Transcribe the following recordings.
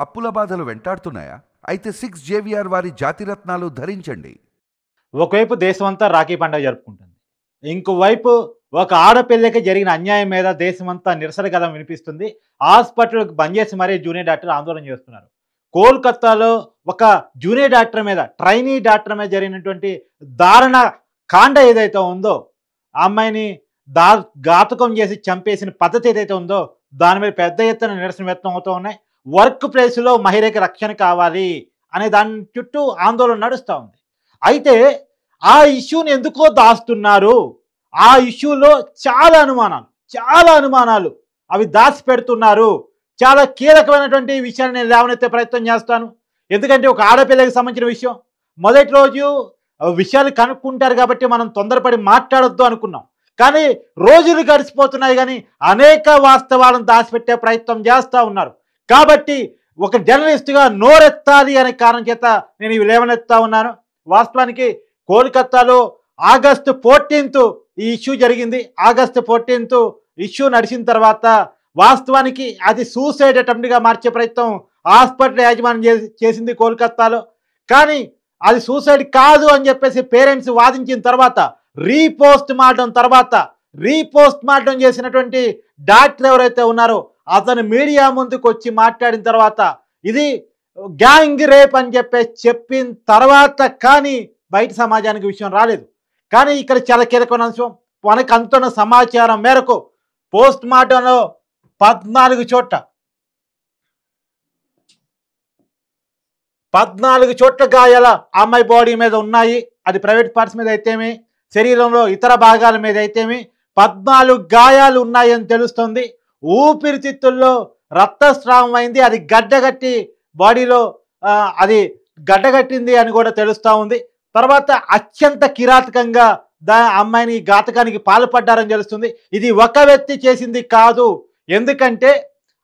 అప్పుల బాధలు వెంటాడుతున్నాయా? అయితే 6 జేవిఆర్ వారి జాతిరత్నాలు ధరించండి. ఒకవైపు దేశమంతా రాఖీ పండుగ జరుపుకుంటుంది. ఇంకోవైపు ఒక ఆడపిల్లకి జరిగిన అన్యాయం మీద దేశమంతా నిరసన గళం వినిపిస్తుంది. హాస్పిటల్‌కి బంద్ చేసి మరీ జూనియర్ డాక్టర్లు ఆందోళన చేస్తున్నారు. కోల్‌కత్తాలో ఒక జూనియర్ డాక్టర్ మీద, ట్రైనీ డాక్టర్ మీద జరిగినటువంటి దారుణ కాండ ఏదైతే ఉందో, ఆ అమ్మాయిని ఘాతుకం చేసి చంపేసిన పద్ధతి ఏదైతే ఉందో, దాని మీద పెద్ద ఎత్తున నిరసన వ్యక్తం అవుతూ ఉన్నాయి. వర్క్ ప్లేస్‌లో మహిళకి రక్షణ కావాలి అనే దాని చుట్టూ ఆందోళన నడుస్తూ ఉంది. అయితే ఆ ఇష్యూని ఎందుకో దాస్తున్నారు. ఆ ఇష్యూలో చాలా అనుమానాలు అవి దాచిపెడుతున్నారు. చాలా కీలకమైనటువంటి విషయాన్ని నేను లేవనెత్తే ప్రయత్నం చేస్తాను. ఎందుకంటే ఒక ఆడపిల్లకి సంబంధించిన విషయం. మొదటి రోజు విషయాలు కనుక్కుంటారు కాబట్టి మనం తొందరపడి మాట్లాడొద్దు అనుకున్నాం. కానీ రోజులు గడిచిపోతున్నాయి కానీ అనేక వాస్తవాలను దాచిపెట్టే ప్రయత్నం చేస్తూ ఉన్నారు. కాబట్టి ఒక జర్నలిస్ట్గా నోరెత్తాలి అనే కారణం చేత నేను ఇవి లేవనెత్తా ఉన్నాను. వాస్తవానికి కోల్‌కత్తాలో ఆగస్టు 14 ఈ ఇష్యూ జరిగింది. ఆగస్టు 14 ఇష్యూ నడిచిన తర్వాత వాస్తవానికి అది సూసైడ్ అటెంప్ట్‌గా మార్చే ప్రయత్నం హాస్పిటల్ యాజమాన్యం చేసింది కోల్‌కత్తాలో. కానీ అది సూసైడ్ కాదు అని చెప్పేసి పేరెంట్స్ వాదించిన తర్వాత రీపోస్ట్ మార్టం చేసినటువంటి డాక్టర్ ఎవరైతే ఉన్నారో అతను మీడియా ముందుకు వచ్చి మాట్లాడిన తర్వాత ఇది గ్యాంగ్ రేప్ అని చెప్పిన తర్వాత కానీ బయట సమాజానికి విషయం రాలేదు. కానీ ఇక్కడ చాలా కీలకమైన అంశం, మనకు అందుతున్న సమాచారం మేరకు పోస్ట్ మార్టంలో 14 చోట్ల గాయాల అమ్మాయి బాడీ మీద ఉన్నాయి. అది ప్రైవేట్ పార్ట్స్ మీద అయితేమి, శరీరంలో ఇతర భాగాల మీద అయితేమి 14 గాయాలు ఉన్నాయని తెలుస్తుంది. ఊపిరితిత్తుల్లో రక్తస్రావం అయింది. అది గడ్డగట్టి బాడీలో అది గడ్డగట్టింది అని కూడా తెలుస్తూ ఉంది. తర్వాత అత్యంత కిరాతకంగా అమ్మాయిని ఘాతకానికి పాల్పడ్డారని తెలుస్తుంది. ఇది ఒక వ్యక్తి చేసింది కాదు. ఎందుకంటే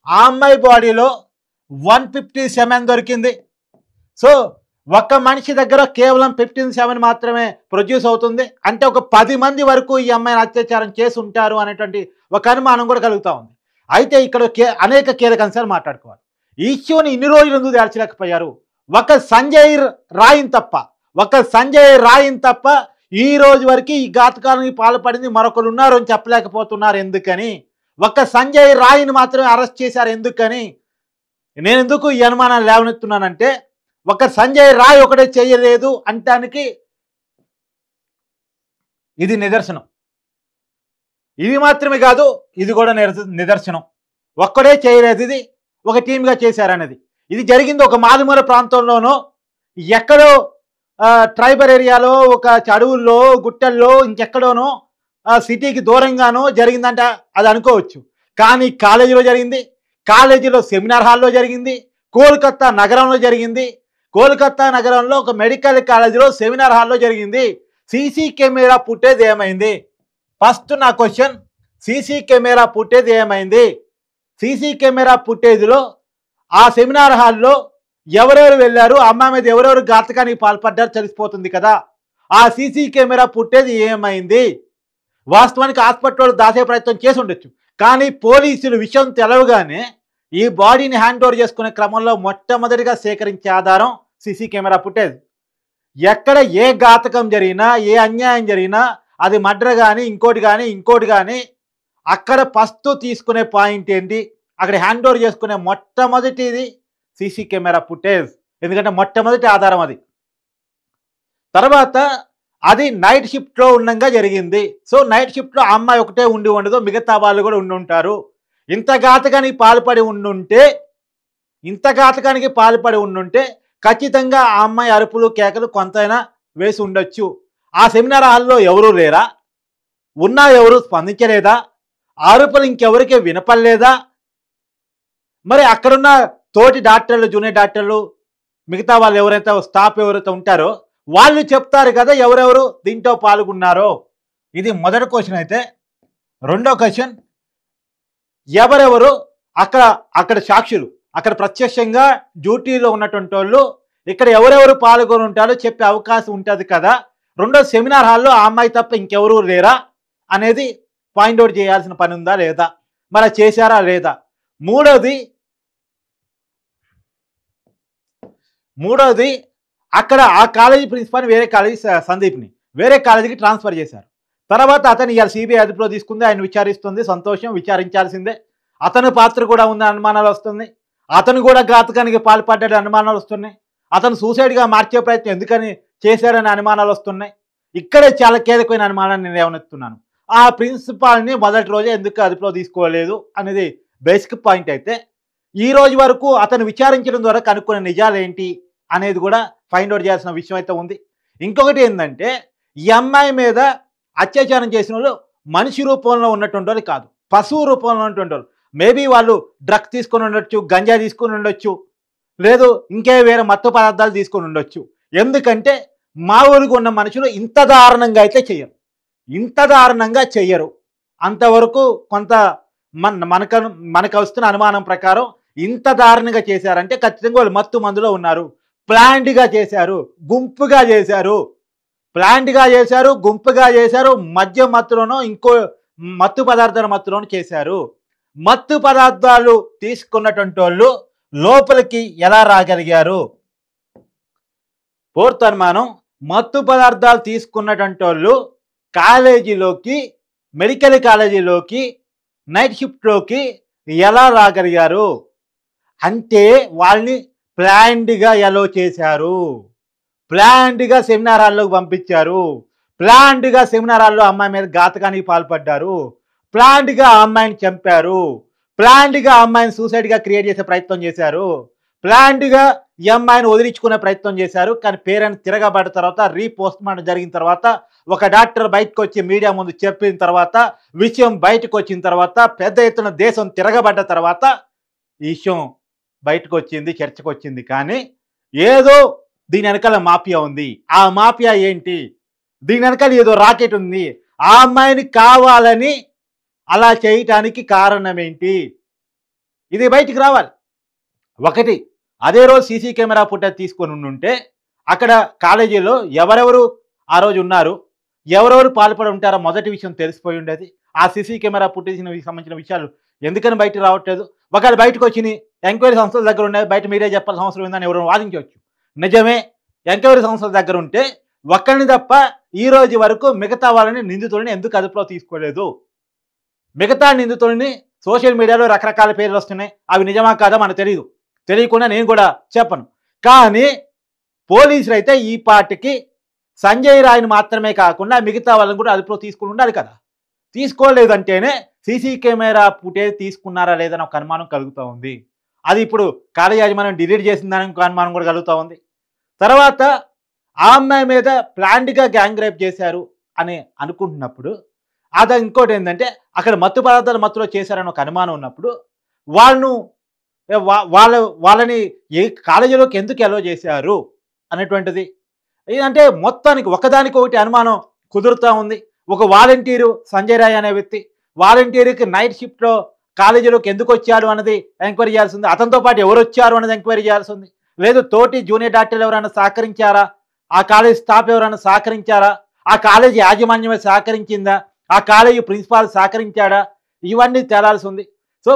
ఆ అమ్మాయి బాడీలో 150 సెమెన్ దొరికింది. సో ఒక్క మనిషి దగ్గర కేవలం 15 సెమెన్ మాత్రమే ప్రొడ్యూస్ అవుతుంది. అంటే ఒక 10 మంది వరకు ఈ అమ్మాయిని అత్యాచారం చేసి ఉంటారు అనేటువంటి ఒక అనుమానం కూడా కలుగుతూ ఉంది. అయితే ఇక్కడ అనేక కీలక అంశాలు మాట్లాడుకోవాలి. ఈ ఇష్యూని ఇన్ని రోజులు ఎందుకు దాల్చలేకపోయారు? ఒక సంజయ్ రాయిన్ తప్ప ఈ రోజు వరకు ఈ ఘాతకానికి పాల్పడింది మరొకరు ఉన్నారు అని చెప్పలేకపోతున్నారు. ఎందుకని? ఒక సంజయ్ రాయిని మాత్రమే అరెస్ట్ చేశారు. ఎందుకని? నేను ఎందుకు ఈ అనుమానాలు లేవనెత్తున్నానంటే ఒక సంజయ్ రాయ్ ఒకటే చేయలేదు అంటానికి ఇది నిదర్శనం. ఇది మాత్రమే కాదు, ఇది కూడా నిదర్శనం. ఒక్కడే చేయలేదు, ఇది ఒక టీమ్గా చేశారనేది. ఇది జరిగింది ఒక మారుమూల ప్రాంతంలోనో, ఎక్కడో ట్రైబల్ ఏరియాలో, ఒక అడవుల్లో, గుట్టల్లో, ఇంకెక్కడోనో సిటీకి దూరంగానో జరిగిందంట అది అనుకోవచ్చు. కానీ కాలేజీలో జరిగింది, కాలేజీలో సెమినార్ హాల్లో జరిగింది, కోల్‌కత్తా నగరంలో జరిగింది. కోల్‌కత్తా నగరంలో ఒక మెడికల్ కాలేజీలో సెమినార్ హాల్లో జరిగింది. సీసీ కెమెరా ఫుటేజ్ ఏమైంది? ఫస్ట్ నా క్వశ్చన్, సీసీ కెమెరా ఫుటేజ్ ఏమైంది? సీసీ కెమెరా ఫుటేజ్లో ఆ సెమినార్ హాల్లో ఎవరెవరు వెళ్ళారు, అమ్మాయి మీద ఎవరెవరు ఘాతకానికి పాల్పడ్డారు తెలిసిపోతుంది కదా. ఆ సీసీ కెమెరా ఫుటేజ్ ఏమైంది? వాస్తవానికి హాస్పిటల్లో దాచే ప్రయత్నం చేసి ఉండొచ్చు. కానీ పోలీసులు విషయం తెలవగానే ఈ బాడీని హ్యాండ్ ఓవర్ చేసుకునే క్రమంలో మొట్టమొదటిగా సేకరించే ఆధారం సీసీ కెమెరా ఫుటేజ్. ఎక్కడ ఏ ఘాతకం జరిగినా, ఏ అన్యాయం జరిగినా, అది మర్డర్ కానీ ఇంకోటి కానీ అక్కడ ఫస్ట్ తీసుకునే పాయింట్ ఏంటి? అక్కడ హ్యాండ్ ఓవర్ చేసుకునే మొట్టమొదటిది సీసీ కెమెరా ఫుటేజ్. ఎందుకంటే మొట్టమొదటి ఆధారం అది. తర్వాత అది నైట్ షిఫ్ట్లో ఉండగా జరిగింది. సో నైట్ షిఫ్ట్లో ఆ అమ్మాయి ఒకటే ఉండదు, మిగతా వాళ్ళు కూడా ఉంటారు. ఇంత ఘాతకానికి పాల్పడి ఉండుంటే ఖచ్చితంగా ఆ అమ్మాయి అరుపులు కేకలు కొంతైనా వేసి ఉండొచ్చు. ఆ సెమినార్ హాల్లో ఎవరూ లేరా? ఉన్నా ఎవరు స్పందించలేదా? అరుపులు ఇంకెవరికి వినపడలేదా? మరి అక్కడున్న తోటి డాక్టర్లు, జూనియర్ డాక్టర్లు, మిగతా వాళ్ళు ఎవరైతే స్టాఫ్ ఎవరైతే ఉంటారో వాళ్ళు చెప్తారు కదా ఎవరెవరు దీంట్లో పాల్గొన్నారో. ఇది మొదటి క్వశ్చన్. అయితే రెండో క్వశ్చన్, ఎవరెవరు అక్కడ సాక్షులు, అక్కడ ప్రత్యక్షంగా డ్యూటీలో ఉన్నటువంటి వాళ్ళు ఇక్కడ ఎవరెవరు పాల్గొని ఉంటారో చెప్పే అవకాశం ఉంటుంది కదా. రెండో, సెమినార్ హాల్లో ఆ అమ్మాయి తప్ప ఇంకెవరూ లేరా అనేది పాయింట్ అవుట్ చేయాల్సిన పని ఉందా లేదా, మరి చేశారా లేదా. మూడోది, మూడోది అక్కడ ఆ కాలేజీ ప్రిన్సిపాల్ని వేరే కాలేజీ సందీప్ని వేరే కాలేజీకి ట్రాన్స్ఫర్ చేశారు. తర్వాత అతను ఇవాళ సిబిఐ అదుపులో తీసుకుంది, ఆయన విచారిస్తుంది, సంతోషం, విచారించాల్సిందే. అతని పాత్ర కూడా ఉన్న అనుమానాలు వస్తుంది. అతను కూడా ఘాతకానికి పాల్పడ్డాడు అనుమానాలు వస్తున్నాయి. అతను సూసైడ్గా మార్చే ప్రయత్నం ఎందుకని చేశారని అనుమానాలు వస్తున్నాయి. ఇక్కడే చాలా కీలకమైన అనుమానాన్ని నేను ఏమనెత్తున్నాను, ఆ ప్రిన్సిపాల్ని మొదటి రోజే ఎందుకు అదుపులో తీసుకోలేదు అనేది బేసిక్ పాయింట్ అయితే, ఈ రోజు వరకు అతను విచారించడం ద్వారా కనుక్కున్న నిజాలు ఏంటి అనేది కూడా ఫైండ్ అవుట్ చేయాల్సిన విషయం అయితే ఉంది. ఇంకొకటి ఏంటంటే, ఈ అమ్మాయి మీద అత్యాచారం చేసిన వాళ్ళు మనిషి రూపంలో ఉన్నటువంటి వాళ్ళు కాదు, పశువు రూపంలో ఉన్నటువంటి వాళ్ళు. మేబీ వాళ్ళు డ్రగ్స్ తీసుకొని ఉండొచ్చు, గంజా తీసుకొని ఉండొచ్చు, లేదు ఇంకే వేరే మత్తు పదార్థాలు తీసుకొని ఉండొచ్చు. ఎందుకంటే మా ఊరికి ఉన్న మనుషులు ఇంత దారుణంగా అయితే చెయ్యరు, ఇంత దారుణంగా చెయ్యరు. అంతవరకు కొంత మనకు వస్తున్న అనుమానం ప్రకారం ఇంత దారుణంగా చేశారంటే ఖచ్చితంగా వాళ్ళు మత్తు మందులో ఉన్నారు. ప్లాంట్గా చేశారు, గుంపుగా చేశారు, ప్లాంట్గా చేశారు, గుంపుగా చేశారు, మద్యం మత్తులోనో ఇంకో మత్తు పదార్థాల మత్తులోనూ చేశారు. మత్తు పదార్థాలు తీసుకున్నటువంటి వాళ్ళు లోపలికి ఎలా రాగలిగారు? ఫోర్త్ అనుమానం, మత్తు పదార్థాలు తీసుకున్నటువంటి వాళ్ళు కాలేజీలోకి, మెడికల్ కాలేజీలోకి, నైట్ షిఫ్ట్లోకి ఎలా రాగలిగారు అంటే వాళ్ళని ప్లాంట్గా ఎలో చేశారు, ప్లాంట్గా సెమినార్ హాల్లోకి పంపించారు, ప్లాంట్గా సెమినార్ హాల్లో అమ్మాయి మీద ఘాతకానికి పాల్పడ్డారు, ప్లాంట్గా ఆ అమ్మాయిని చంపారు, ప్లాంట్గా ఆ అమ్మాయిని సూసైడ్గా క్రియేట్ చేసే ప్రయత్నం చేశారు, ప్లాంట్గా ఈ అమ్మాయిని వదిలించుకునే ప్రయత్నం చేశారు. కానీ పేరెంట్స్ తిరగబడ్డ తర్వాత, రీపోస్ట్ మార్టం జరిగిన తర్వాత, ఒక డాక్టర్ బయటకు వచ్చి మీడియా ముందు చెప్పిన తర్వాత, విషయం బయటకు వచ్చిన తర్వాత, పెద్ద ఎత్తున దేశం తిరగబడ్డ తర్వాత ఈ విషయం బయటకు వచ్చింది, చర్చకు వచ్చింది. కానీ ఏదో దీని వెనకాల మాఫియా ఉంది. ఆ మాఫియా ఏంటి? దీని వెనకాల ఏదో రాకెట్ ఉంది. ఆ అమ్మాయిని కావాలని అలా చేయటానికి కారణం ఏంటి? ఇది బయటికి రావాలి. ఒకటి, అదే రోజు సీసీ కెమెరా ఫుటేజ్ తీసుకొని ఉంటే అక్కడ కాలేజీలో ఎవరెవరు ఆ రోజు ఉన్నారు, ఎవరెవరు పాల్పడి ఉంటారో మొదటి విషయం తెలిసిపోయి ఉండేది. ఆ సీసీ కెమెరా ఫుటేజ్కి సంబంధించిన విషయాలు ఎందుకని బయటకు రావట్లేదు? ఒకవేళ బయటకు వచ్చి ఎంక్వైరీ సంస్థల దగ్గర ఉన్నాయి, బయట మీడియా చెప్పాల్సిన అవసరం ఉందని ఎవరు వాదించవచ్చు. నిజమే, ఎంక్వైరీ సంస్థల దగ్గర ఉంటే ఒక్కరిని తప్ప ఈ రోజు వరకు మిగతా వాళ్ళని, నిందితులని ఎందుకు అదుపులో తీసుకోలేదు? మిగతా నిందితులని సోషల్ మీడియాలో రకరకాల పేర్లు వస్తున్నాయి, అవి నిజమా కాదా మనకు తెలియదు, తెలియకుండా నేను కూడా చెప్పను. కానీ పోలీసులు అయితే ఈ పార్టీకి సంజయ్ రాయ్ని మాత్రమే కాకుండా మిగతా వాళ్ళని కూడా అదుపులో తీసుకుని ఉండాలి కదా. తీసుకోలేదంటేనే సీసీ కెమెరా ఫుటేజ్ తీసుకున్నారా లేదని ఒక అనుమానం కలుగుతూ ఉంది. అది ఇప్పుడు కాలేజీ యాజమాన్యం డిలీట్ చేసిందని ఒక అనుమానం కూడా కలుగుతూ ఉంది. తర్వాత ఆ అమ్మాయి మీద ప్లాంట్గా గ్యాంగ్ రేప్ చేశారు అని అనుకుంటున్నప్పుడు, అది ఇంకోటి ఏంటంటే అక్కడ మత్తు పదార్థాలు మత్తులో చేశారని ఒక అనుమానం ఉన్నప్పుడు వాళ్ళని ఏ కాలేజీలోకి ఎందుకు అలో చేశారు అనేటువంటిది అంటే మొత్తానికి ఒకదానికొకటి అనుమానం కుదురుతూ ఉంది. ఒక వాలంటీరు సంజయ్ రాయ్ అనే వ్యక్తి, వాలంటీర్కి నైట్ షిఫ్ట్లో కాలేజీలోకి ఎందుకు వచ్చాడు అన్నది ఎంక్వైరీ చేయాల్సి ఉంది. అతనితో పాటు ఎవరు వచ్చారు అన్నది ఎంక్వైరీ చేయాల్సి ఉంది. లేదు తోటి జూనియర్ డాక్టర్లు ఎవరైనా సహకరించారా, ఆ కాలేజ్ స్టాఫ్ ఎవరైనా సహకరించారా, ఆ కాలేజీ యాజమాన్యమే సహకరించిందా, ఆ కాలేజీ ప్రిన్సిపాల్ సహకరించాడా, ఇవన్నీ తేలాల్సి ఉంది. సో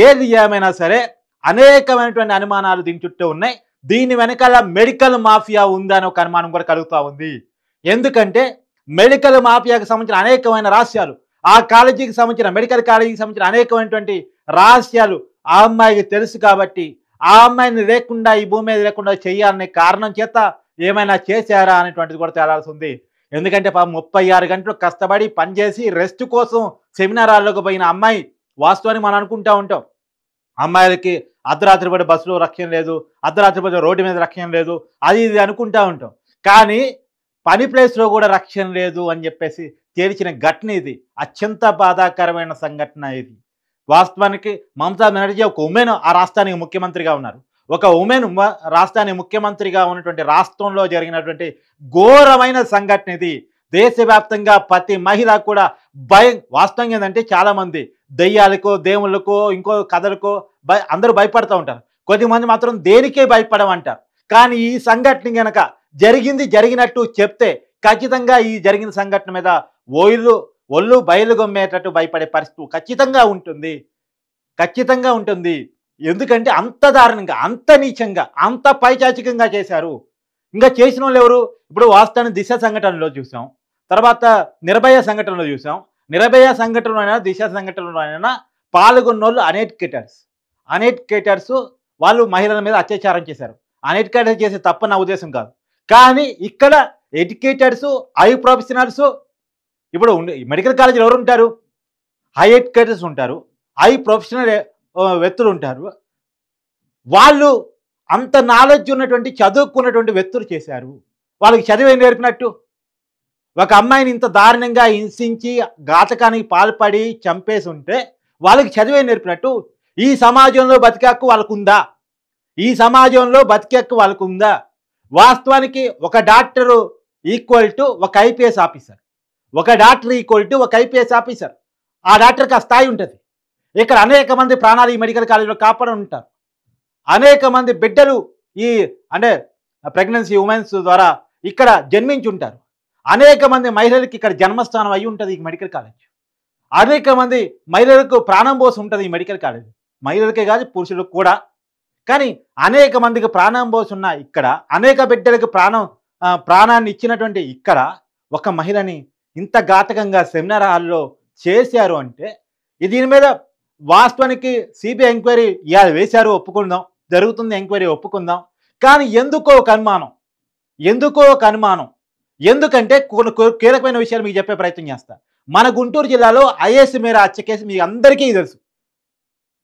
ఏది ఏమైనా సరే అనేకమైనటువంటి అనుమానాలు దీని చుట్టూ ఉన్నాయి. దీని వెనకాల మెడికల్ మాఫియా ఉందని ఒక అనుమానం కూడా కలుగుతూ ఉంది. ఎందుకంటే మెడికల్ మాఫియాకి సంబంధించిన అనేకమైన రహస్యాలు, ఆ కాలేజీకి సంబంధించిన, మెడికల్ కాలేజీకి సంబంధించిన అనేకమైనటువంటి రహస్యాలు ఆ అమ్మాయికి తెలుసు కాబట్టి ఆ అమ్మాయిని లేకుండా, ఈ భూమి మీద లేకుండా చేయాలనే కారణం చేత ఏమైనా చేశారా అనేటువంటిది కూడా తేలాల్సి ఉంది. ఎందుకంటే 36 గంటలు కష్టపడి పనిచేసి రెస్ట్ కోసం సెమినార్ హాల్లోకి పోయిన అమ్మాయి, వాస్తవానికి మనం అనుకుంటూ ఉంటాం అమ్మాయిలకి అర్ధరాత్రి పడి బస్సులో రక్షణ లేదు, అర్ధరాత్రి పడి రోడ్డు మీద రక్షణ లేదు, అది ఇది అనుకుంటూ ఉంటాం. కానీ పని ప్లేస్లో కూడా రక్షణ లేదు అని చెప్పేసి తేల్చిన ఘటన ఇది. అత్యంత బాధాకరమైన సంఘటన ఇది. వాస్తవానికి మమతా బెనర్జీ ఒక ఉమెన్ ఆ రాష్ట్రానికి ముఖ్యమంత్రిగా ఉన్నారు. ఒక ఉమెన్ రాష్ట్రానికి ముఖ్యమంత్రిగా ఉన్నటువంటి రాష్ట్రంలో జరిగినటువంటి ఘోరమైన సంఘటన ఇది. దేశవ్యాప్తంగా ప్రతి మహిళ కూడా భయం. వాస్తవంగా ఏంటంటే చాలామంది దెయ్యాలకో, దేవుళ్ళకో, ఇంకో కథలకో అందరూ భయపడుతూ ఉంటారు. కొద్దిమంది మాత్రం దేనికే భయపడమంటారు. కానీ ఈ సంఘటన కనుక జరిగినట్టు చెప్తే ఖచ్చితంగా ఈ జరిగిన సంఘటన మీద ఒళ్ళు బయలుగొమ్మేటట్టు భయపడే పరిస్థితి ఖచ్చితంగా ఉంటుంది. ఎందుకంటే అంత దారుణంగా, అంత నీచంగా, అంత పైచాచికంగా చేశారు. ఇంకా చేసిన వాళ్ళు ఎవరు? ఇప్పుడు వాస్తవాన్ని దిశ సంఘటనలో చూసాం, తర్వాత నిర్భయ సంఘటనలో చూసాం. నిర్భయ సంఘటనలో అయినా దిశ సంఘటనలో అయినా పాల్గొన్నోళ్ళు అనెడ్యుకేటర్స్ వాళ్ళు మహిళల మీద అత్యాచారం చేశారు. అనెడ్యుకేటర్స్ చేసే తప్ప నా ఉద్దేశం కాదు. కానీ ఇక్కడ ఎడ్యుకేటర్స్, హై ప్రొఫెషనల్స్, ఇప్పుడు మెడికల్ కాలేజీలో ఎవరు ఉంటారు? హై ఎడ్యుకేటర్స్ ఉంటారు, హై ప్రొఫెషనల్ వ్యక్తులు ఉంటారు. వాళ్ళు అంత నాలెడ్జ్ ఉన్నటువంటి, చదువుకున్నటువంటి వ్యక్తులు చేశారు. వాళ్ళకి చదివే నేర్పినట్టు ఒక అమ్మాయిని ఇంత దారుణంగా హింసించి ఘాతకానికి పాల్పడి చంపేసి ఉంటే వాళ్ళకి చదివే నేర్పినట్టు ఈ సమాజంలో బతికే హక్కు వాళ్ళకు ఉందా? ఈ సమాజంలో బతికే హక్కు వాళ్ళకు ఉందా? వాస్తవానికి ఒక డాక్టరు ఈక్వల్ టు ఒక ఐపీఎస్ ఆఫీసర్, ఒక డాక్టర్ ఈక్వల్ టు ఒక ఐపీఎస్ ఆఫీసర్. ఆ డాక్టర్కి ఆ స్థాయి ఉంటుంది. ఇక్కడ అనేక మంది ప్రాణాలు ఈ మెడికల్ కాలేజీలో కాపాడి ఉంటారు. అనేక మంది బిడ్డలు ఈ అంటే ప్రెగ్నెన్సీ ఉమెన్స్ ద్వారా ఇక్కడ జన్మించి ఉంటారు. అనేక మంది మహిళలకి ఇక్కడ జన్మస్థానం అయి ఉంటుంది ఈ మెడికల్ కాలేజ్. అనేక మంది మహిళలకు ప్రాణం పోసి ఉంటుంది ఈ మెడికల్ కాలేజ్. మహిళలకే కాదు, పురుషులకు కూడా. కానీ అనేక మందికి ప్రాణం పోసి ఉన్న ఇక్కడ, అనేక బిడ్డలకు ప్రాణాన్ని ఇచ్చినటువంటి ఇక్కడ ఒక మహిళని ఇంత ఘాతకంగా సెమినార్ హాల్లో చేశారు అంటే దీని మీద వాస్తవానికి సిబిఐ ఎంక్వైరీ వేశారు, ఒప్పుకుందాం, జరుగుతుంది ఎంక్వైరీ, ఒప్పుకుందాం. కానీ ఎందుకో ఒక అనుమానం. ఎందుకంటే కొన్ని కీలకమైన విషయాలు మీకు చెప్పే ప్రయత్నం చేస్తా. మన గుంటూరు జిల్లాలో ఐఏఎస్ మేరా హత్య కేసు మీ అందరికీ తెలుసు.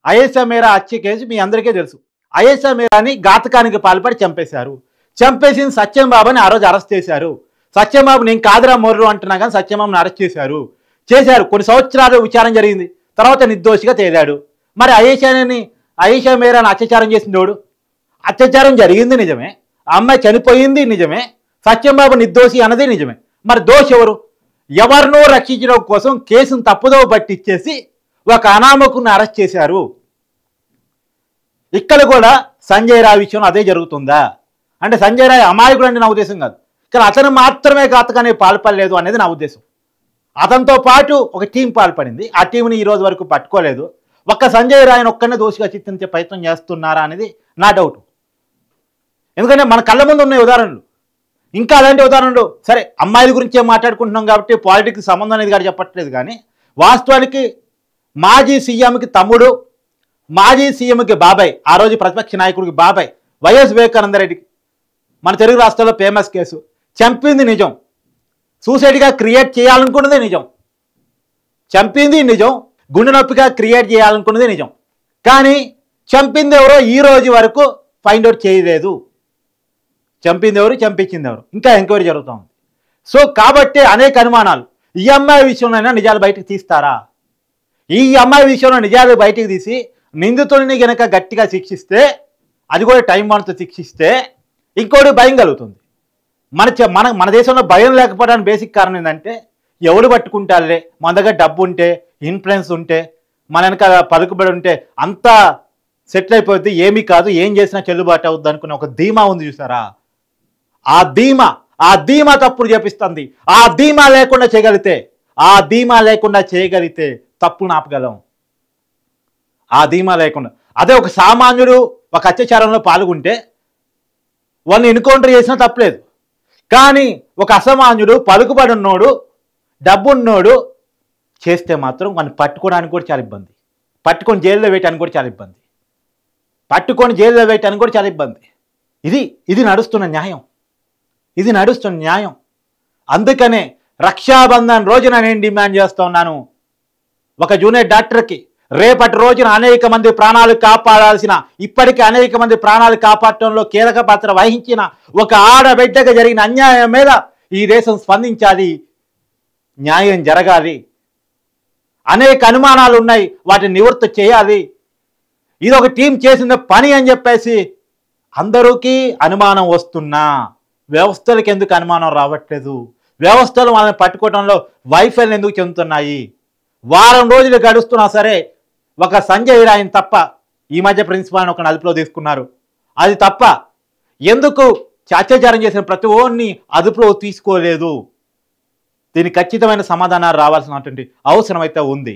ఐఏఎస్ మేరా హత్య కేసు మీ అందరికీ తెలుసు. ఐఏఎస్ మేరాని ఘాతకానికి పాల్పడి చంపేశారు. చంపేసిన సత్యంబాబుని ఆ రోజు అరెస్ట్ చేశారు. సత్యంబాబు నేను కాదురా మొర్రు అంటున్నా కానీ సత్యంబాబుని అరెస్ట్ చేశారు. కొన్ని సంవత్సరాలు విచారణ జరిగింది. తర్వాత నిర్దోషిగా తేలాడు. మరి అయేషా మేరాని అత్యాచారం చేసిందోడు? అత్యాచారం జరిగింది నిజమే, ఆ అమ్మాయి చనిపోయింది నిజమే, సత్యంబాబు నిర్దోషి అన్నది నిజమే. మరి దోషి ఎవరు? ఎవరినో రక్షించడం కోసం కేసును తప్పుదో పట్టించేసి ఒక అనామకుని అరెస్ట్ చేశారు. ఇక్కడ కూడా సంజయ్ రాయ్ విషయంలో అదే జరుగుతుందా? అంటే సంజయ్ రాయ్ అమాయకుడు అంటే నా ఉద్దేశం కాదు, కానీ అతను మాత్రమే ఘాతకానికి పాల్పడలేదు అనేది నా ఉద్దేశం. అతనితో పాటు ఒక టీం పాల్పడింది. ఆ టీంని ఈ రోజు వరకు పట్టుకోలేదు. ఒక్క సంజయ్ రాయ్ని ఒక్కనే దోషిగా చిత్రించే ప్రయత్నం చేస్తున్నారా అనేది నా డౌట్. ఎందుకంటే మన కళ్ళ ముందు ఉన్న ఉదాహరణలు, ఇంకా అలాంటి ఉదాహరణలు. సరే, అమ్మాయిల గురించే మాట్లాడుకుంటున్నాం కాబట్టి పాలిటిక్స్ సంబంధం అనేది కూడా చెప్పట్లేదు. కానీ వాస్తవానికి మాజీ సీఎంకి తమ్ముడు, మాజీ సీఎంకి బాబాయ్, ఆ రోజు ప్రతిపక్ష నాయకుడికి బాబాయ్ వైఎస్ వివేకానందరెడ్డికి మన తెలుగు రాష్ట్రాల్లో ఫేమస్ కేసు. చంపింది నిజం, సూసైడ్గా క్రియేట్ చేయాలనుకున్నది నిజం, చంపింది నిజం, గుండె నొప్పిగా క్రియేట్ చేయాలనుకున్నది నిజం. కానీ చంపింది ఎవరో ఈ రోజు వరకు ఫైండ్ అవుట్ చేయలేదు. చంపింది ఎవరు, చంపించింది ఎవరు, ఇంకా ఎంక్వైరీ జరుగుతూ ఉంది. సో కాబట్టి అనేక అనుమానాలు. ఈ అమ్మాయి విషయంలో నిజాలు బయటకు తీస్తారా? ఈ అమ్మాయి విషయంలో నిజాలు బయటకు తీసి నిందితుడిని కనుక గట్టిగా శిక్షిస్తే, అది కూడా టైం బాండ్తో శిక్షిస్తే ఇంకోటి భయం కలుగుతుంది. మన దేశంలో భయం లేకపోవడానికి బేసిక్ కారణం ఏంటంటే ఎవడు పట్టుకుంటారులే, మన దగ్గర డబ్బు ఉంటే, ఇన్ఫ్లుయెన్స్ ఉంటే, మన వెనక పలుకుబడి ఉంటే అంతా సెటిల్ అయిపోద్ది, ఏమీ కాదు, ఏం చేసినా చెల్లుబాటు అవుద్ది అనుకునే ఒక ధీమా ఉంది చూసారా? ఆ ధీమా తప్పుడు చేపిస్తుంది. ఆ ధీమా లేకుండా చేయగలిగితే తప్పును ఆపగలం. ఆ ధీమా లేకుండా, అదే ఒక సామాన్యుడు ఒక అత్యాచారంలో పాల్గొంటే వాళ్ళని ఎన్కౌంటర్ చేసినా తప్పలేదు. కానీ ఒక అసామాన్యుడు, పలుకుబడి ఉన్నోడు, డబ్బున్నోడు చేస్తే మాత్రం వాడిని పట్టుకోవడానికి కూడా చాలా ఇబ్బంది, పట్టుకొని జైల్లో వేయటానికి కూడా చాలా ఇబ్బంది, ఇది నడుస్తున్న న్యాయం. అందుకనే రక్షాబంధన్ రోజున నేను డిమాండ్ చేస్తూ ఉన్నాను, ఒక జూనియర్ డాక్టర్కి రేపటి రోజున అనేక మంది ప్రాణాలు కాపాడాల్సిన, ఇప్పటికీ అనేక మంది ప్రాణాలు కాపాడటంలో కీలక పాత్ర వహించిన ఒక ఆడబిడ్డగా జరిగిన అన్యాయం మీద ఈ దేశం స్పందించాలి, న్యాయం జరగాలి. అనేక అనుమానాలు ఉన్నాయి, వాటిని నివృత్తి చేయాలి. ఇది ఒక టీం చేసిన పని అని చెప్పేసి అందరికీ అనుమానం వస్తున్నా వ్యవస్థలకు ఎందుకు అనుమానం రావట్లేదు? వ్యవస్థలు వాళ్ళని పట్టుకోవడంలో వైఫల్యం ఎందుకు చెందుతున్నాయి? వారం రోజులు గడుస్తున్నా సరే ఒక సంజయ్ రాయ్ని తప్ప, ఈ మధ్య ప్రిన్సిపాల్ని ఒక అదుపులో తీసుకున్నారు, అది తప్ప ఎందుకు అత్యాచారం చేసిన ప్రతి ఓన్ని అదుపులో తీసుకోలేదు? దీనికి ఖచ్చితమైన సమాధానాలు రావాల్సినటువంటి అవసరం అయితే ఉంది.